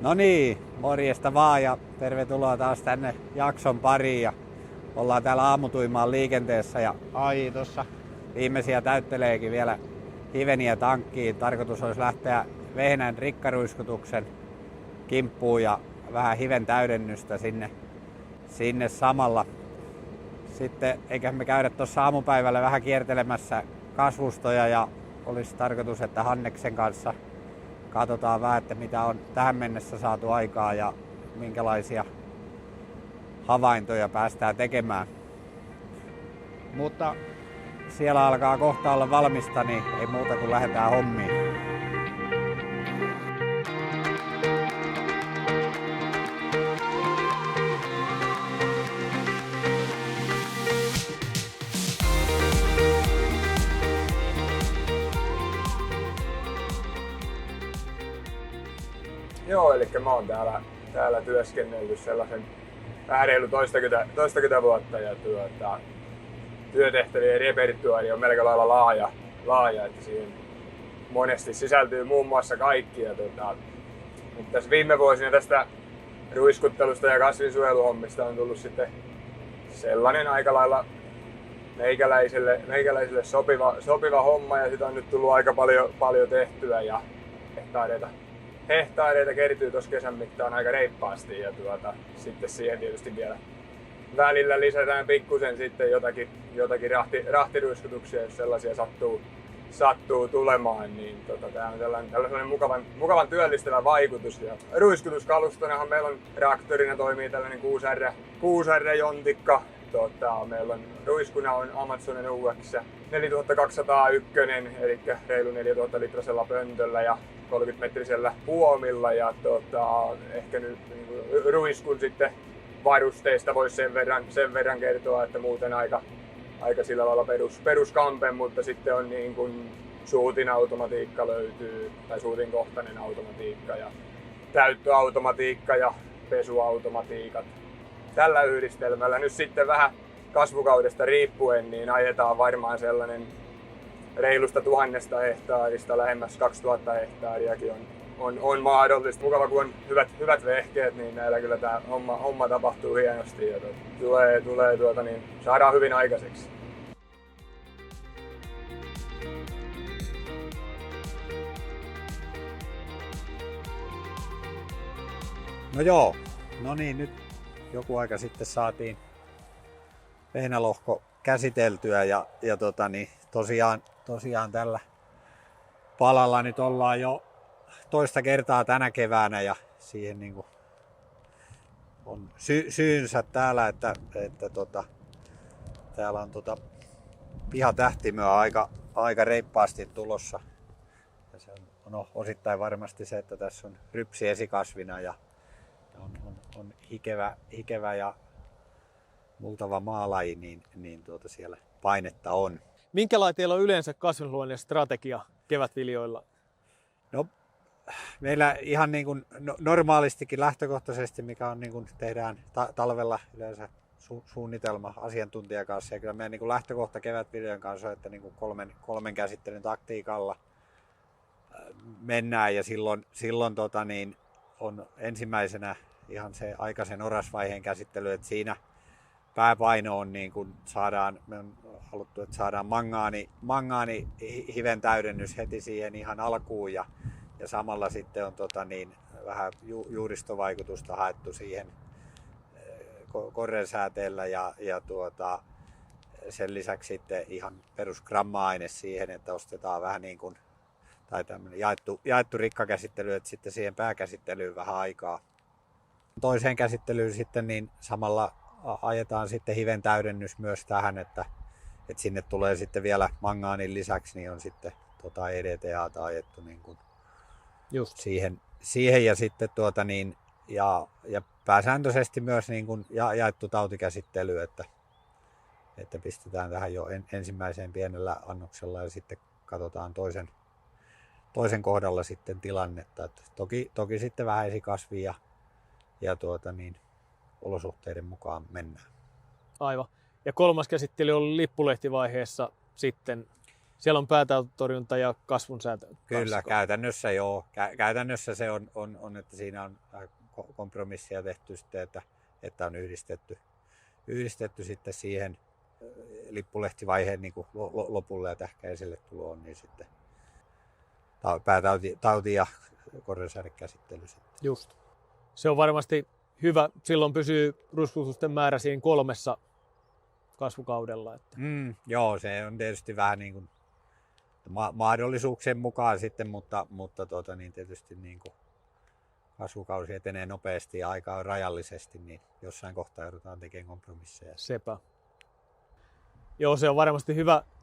No niin, morjesta vaan ja tervetuloa taas tänne jakson pariin. Ja ollaan täällä aamutuimaan liikenteessä ja tossa viimeisiä täytteleekin vielä hiveniä tankkiin. Tarkoitus olisi lähteä vehnän rikkaruiskutuksen kimppuun ja vähän hiven täydennystä sinne samalla. Sitten eikä me käydä tuossa aamupäivällä vähän kiertelemässä kasvustoja ja olisi tarkoitus, että Hanneksen kanssa katsotaan vähän, että mitä on tähän mennessä saatu aikaa ja minkälaisia havaintoja päästään tekemään. Mutta siellä alkaa kohta olla valmista, niin ei muuta kuin lähdetään hommiin. Joo, eli mä oon täällä työskennellyt sellaisen vähän reilu toistakymmentä vuotta ja työtehtävien repertuaari on melko lailla laaja, että siihen monesti sisältyy muun muassa kaikki. Mutta tässä viime vuosina tästä ruiskuttelusta ja kasvinsuojeluhommista on tullut sitten sellainen aika lailla meikäläiselle sopiva homma ja sitä on nyt tullut aika paljon tehtyä ja hehtaareita kertyy tuossa kesän mittaan aika reippaasti ja sitten siihen tietysti vielä välillä lisätään pikkusen sitten jotakin rahtiruiskutuksia, jos sellaisia sattuu tulemaan, niin tää on tällainen mukavan työllistävä vaikutus. Ja ruiskutuskalustonahan meillä on traktorina toimii tällainen 6R jontikka. Meillä on ruiskuna on Amazonen UX 4201, eli reilu 4000 litrasella pöntöllä ja 30-metrisellä puomilla ja ehkä nyt niin ruiskun sitten varusteista voisi sen verran kertoa, että muuten aika sillä lailla peruskampe, mutta sitten on niin kuin suutinautomatiikka löytyy, tai suutinkohtainen automatiikka ja täyttöautomatiikka ja pesuautomatiikat. Tällä yhdistelmällä nyt sitten vähän kasvukaudesta riippuen niin ajetaan varmaan sellainen reilusta 1000 hehtaarista lähemmäs 2000 hehtaariakin on mahdollista. Mukava kun on hyvät vehkeet, niin näillä kyllä tämä homma tapahtuu hienosti ja saadaan hyvin aikaiseksi. No joo, no niin, nyt joku aika sitten saatiin vehnälohko käsiteltyä ja tosiaan tällä palalla nyt ollaan jo toista kertaa tänä keväänä ja siihen niin kuin on syynsä täällä, että täällä on pihatähtimöä aika reippaasti tulossa. Ja se on osittain varmasti se, että tässä on rypsi esikasvina ja on hikevä ja multava maalaji, niin siellä painetta on. Minkälainen teillä on yleensä kasvinluonnin strategia kevätviljoilla? No, meillä ihan niin kuin normaalistikin lähtökohtaisesti, mikä on niin kuin tehdään talvella yleensä suunnitelma asiantuntijan kanssa. Ja kyllä meidän niin kuin lähtökohta kevätviljojen kanssa on, että niin kuin kolmen käsittelyn taktiikalla mennään ja silloin on ensimmäisenä ihan se aikaisen orasvaiheen käsittely, että siinä pääpaino on niin kuin me on haluttu, että saadaan mangaani hiven täydennys heti siihen ihan alkuun ja samalla sitten on vähän juuristovaikutusta haettu siihen korrensääteellä ja sen lisäksi sitten ihan perusgramma-aine siihen, että ostetaan vähän niin kuin tai tämmöinen jaettu rikkakäsittely, että sitten siihen pääkäsittelyyn vähän aikaa. Toiseen käsittelyyn sitten niin samalla ajetaan sitten hiven täydennys myös tähän, että sinne tulee sitten vielä mangaanin lisäksi, niin on sitten EDTA:ta ajettu niin kuin just siihen ja sitten ja pääsääntöisesti myös niin kuin jaettu tautikäsittely, että pistetään tähän jo ensimmäiseen pienellä annoksella ja sitten katsotaan toisen kohdalla sitten tilannetta. Että toki sitten vähän esikasvia ja olosuhteiden mukaan mennään. Aivan. Ja kolmas käsittely oli lippulehtivaiheessa sitten. Siellä on päätautotorjunta ja kasvunsäätö. Kyllä, käytännössä joo. Käytännössä se on, että siinä on kompromissia tehty sitten, että on yhdistetty sitten siihen lippulehtivaiheen niin kuin lopulle ja tähkäiselle tuloon, niin sitten päätauti ja korjasäädekäsittely sitten. Just. Se on varmasti hyvä. Silloin pysyy ruiskutusten määrä siinä 3 kasvukaudella. Että. Joo, se on tietysti vähän niin kuin mahdollisuuksien mukaan sitten, mutta niin tietysti niin kuin kasvukausi etenee nopeasti ja aika on rajallisesti, niin jossain kohtaa joudutaan tekemään kompromisseja. Sepä. Joo, se on varmasti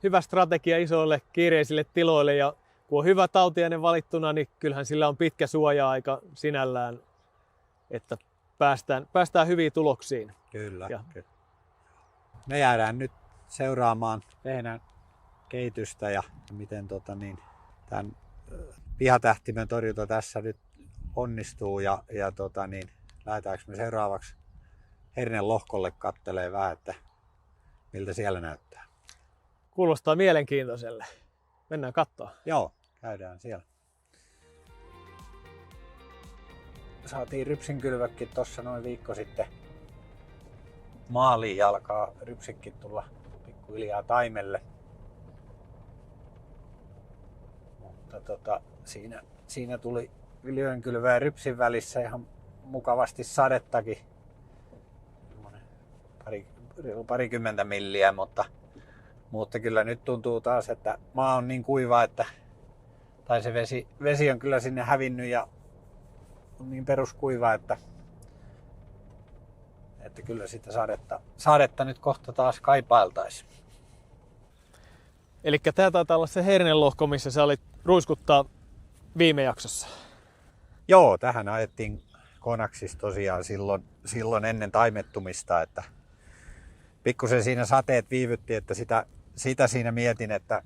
hyvä strategia isoille kiireisille tiloille, ja kun on hyvä tautiaine valittuna, niin kyllähän sillä on pitkä suoja-aika sinällään, että päästään hyviin tuloksiin. Kyllä. Me jäädään nyt seuraamaan vehnän kehitystä ja miten tämän pihatähtimen torjunta tässä nyt onnistuu ja lähdetäänkö me seuraavaksi Hernen lohkolle kattelee vähän, että miltä siellä näyttää. Kuulostaa mielenkiintoiselle. Mennään katsoa. Joo, käydään siellä. Saatiin rypsinkylväkin tuossa noin viikko sitten maaliin ja alkaa rypsikki tulla pikkuhiljaa taimelle. Mutta siinä tuli viljoenkylvää ja rypsin välissä ihan mukavasti sadettakin. Parikymmentä milliä, mutta kyllä nyt tuntuu taas, että maa on niin kuiva, tai se vesi on kyllä sinne hävinnyt ja on niin peruskuiva, että kyllä sitä sadetta nyt kohta taas kaipailtaisiin. Eli tämä taitaa olla se hernenlohko, missä sä olit ruiskuttaa viime jaksossa. Joo, tähän ajettiin Konaksissa tosiaan silloin ennen taimettumista, että pikkusen siinä sateet viivytti, että sitä siinä mietin, että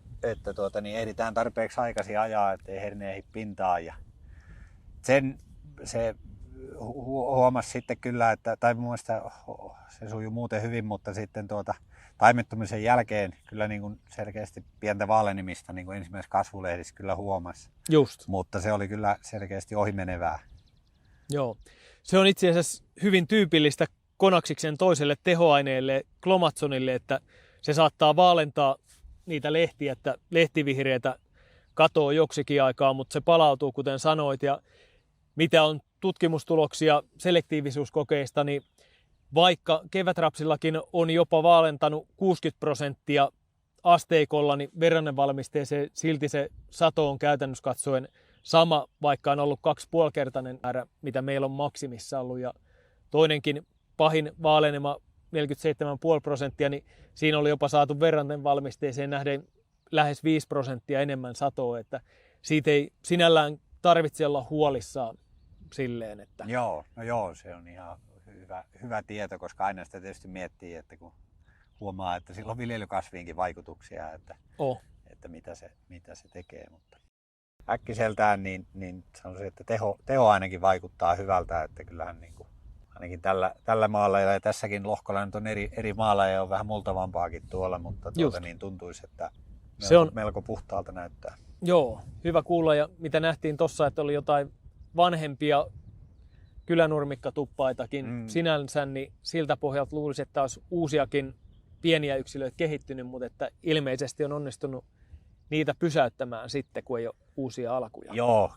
ehditään tarpeeksi aikaisin ajaa, ettei herne ehdi pintaan. Ja se huomasi sitten kyllä, tai mun mielestä se sujui muuten hyvin, mutta sitten taimettumisen jälkeen kyllä niin kuin selkeästi pientä vaalenemista niin kuin ensimmäisessä kasvulehdissä kyllä huomasi. Just. Mutta se oli kyllä selkeästi ohimenevää. Joo. Se on itse asiassa hyvin tyypillistä Konaksiksen toiselle tehoaineelle, Klomatsonille, että se saattaa vaalentaa niitä lehtiä, että lehtivihreitä katoo joksikin aikaa, mutta se palautuu, kuten sanoit. Ja mitä on tutkimustuloksia selektiivisuuskokeista, niin vaikka kevätrapsillakin on jopa vaalentanut 60% asteikolla, niin verrannevalmisteeseen silti se sato on käytännössä katsoen sama, vaikka on ollut 2,5-kertainen määrä, mitä meillä on maksimissa ollut. Ja toinenkin pahin vaalenema 47,5%, niin siinä oli jopa saatu verrannevalmisteeseen nähden lähes 5% enemmän satoa, että siitä ei sinällään tarvitse olla huolissaan silleen, että... Joo, se on ihan hyvä tieto, koska aina sitä tietysti miettii, että kun huomaa, että sillä on viljelykasviinkin vaikutuksia, että mitä se tekee. Mutta äkkiseltään niin sanoisin, että teho ainakin vaikuttaa hyvältä, että kyllähän niin kuin, ainakin tällä maalla ja tässäkin lohkolla nyt on eri maalla ja on vähän multavampaakin tuolla, mutta niin tuntuisi, että se on melko puhtaalta näyttää. Joo, hyvä kuulla, ja mitä nähtiin tuossa, että oli jotain vanhempia kylänurmikkatuppaitakin sinänsä, niin siltä pohjalta luulisi, että olisi uusiakin pieniä yksilöitä kehittynyt, mutta että ilmeisesti on onnistunut niitä pysäyttämään sitten, kun ei ole uusia alkuja. Joo,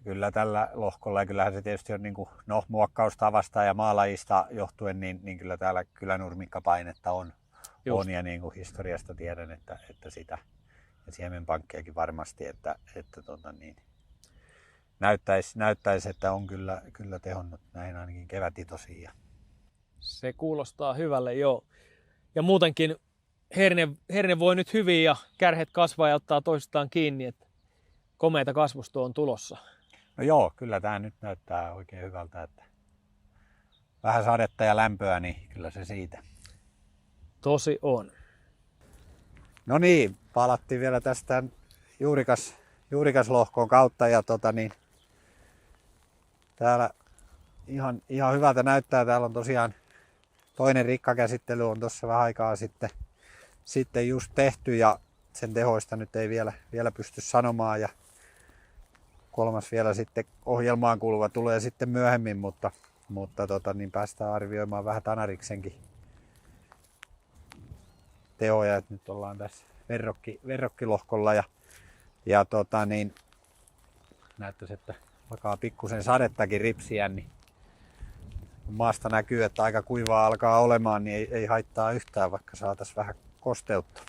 kyllä tällä lohkolla, ja kyllähän se tietysti on niin kuin, muokkaustavasta ja maalajista johtuen, niin kyllä täällä kylänurmikkapainetta on ja niin kuin historiasta tiedän, että sitä ja siemenpankkejakin varmasti, että näyttäisi, että on kyllä tehonnut näin ainakin kevätitosiin. Se kuulostaa hyvälle, joo. Ja muutenkin herne voi nyt hyvin ja kärhet kasvaa ja ottaa toistaan kiinni, että komeita kasvustoa on tulossa. No joo, kyllä tämä nyt näyttää oikein hyvältä, että vähän sadetta ja lämpöä, niin kyllä se siitä. Tosi on. No niin, palattiin vielä tästä juurikaslohkoon kautta ja täällä ihan hyvältä näyttää. Täällä on tosiaan toinen rikkakäsittely on tuossa vähän aikaa sitten just tehty ja sen tehoista nyt ei vielä pysty sanomaan ja kolmas vielä sitten ohjelmaan kuuluva tulee sitten myöhemmin, mutta niin päästään arvioimaan vähän Tanariksenkin tehoja, että nyt ollaan tässä verrokkilohkolla ja niin näyttäisi, että alkaa pikkusen sadettakin ripsiä, niin kun maasta näkyy, että aika kuivaa alkaa olemaan, niin ei haittaa yhtään, vaikka saataisiin vähän kosteutta.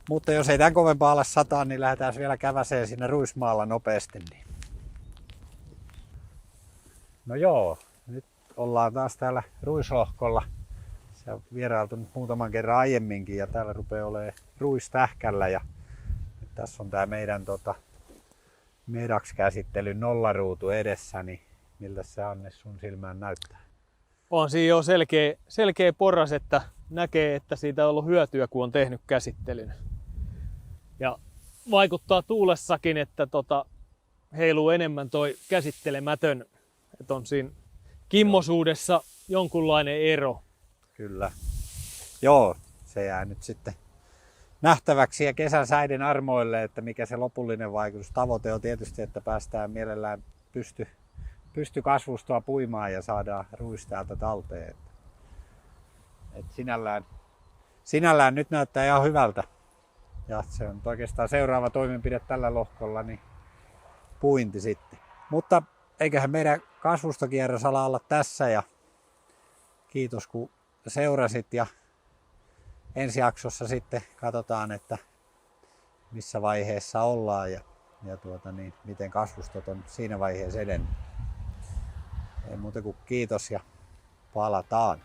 Mutta jos ei tämän kovempaa ala sataa, niin lähdetään vielä käväseen sinne Ruismaalla nopeasti. Niin. No joo, nyt ollaan taas täällä Ruislohkolla. Se on vierailtu nyt muutaman kerran aiemminkin ja täällä rupeaa olemaan ruistähkällä. Ja nyt tässä on tää meidän Medax-käsittelyn nollaruutu edessä, niin miltä se Anne sun silmään näyttää? On siinä jo selkeä porras, että näkee, että siitä on ollut hyötyä, kun on tehnyt käsittelyn. Ja vaikuttaa tuulessakin, että heiluu enemmän toi käsittelemätön. Että on siinä kimmosuudessa jonkunlainen ero. Kyllä. Joo, se jää nyt sitten nähtäväksi ja kesän säiden armoille, että mikä se lopullinen vaikutus. Tavoite on tietysti, että päästään mielellään pystykasvustoa puimaan ja saadaan ruis täältä talteen. Et sinällään nyt näyttää ihan hyvältä. Ja se on oikeastaan seuraava toimenpide tällä lohkolla, niin puinti sitten. Mutta eiköhän meidän kasvustokierros ala olla tässä ja kiitos kun seurasit ja ensi jaksossa sitten katsotaan, että missä vaiheessa ollaan ja miten kasvustot on siinä vaiheessa edennyt. Ei muuta kuin kiitos ja palataan.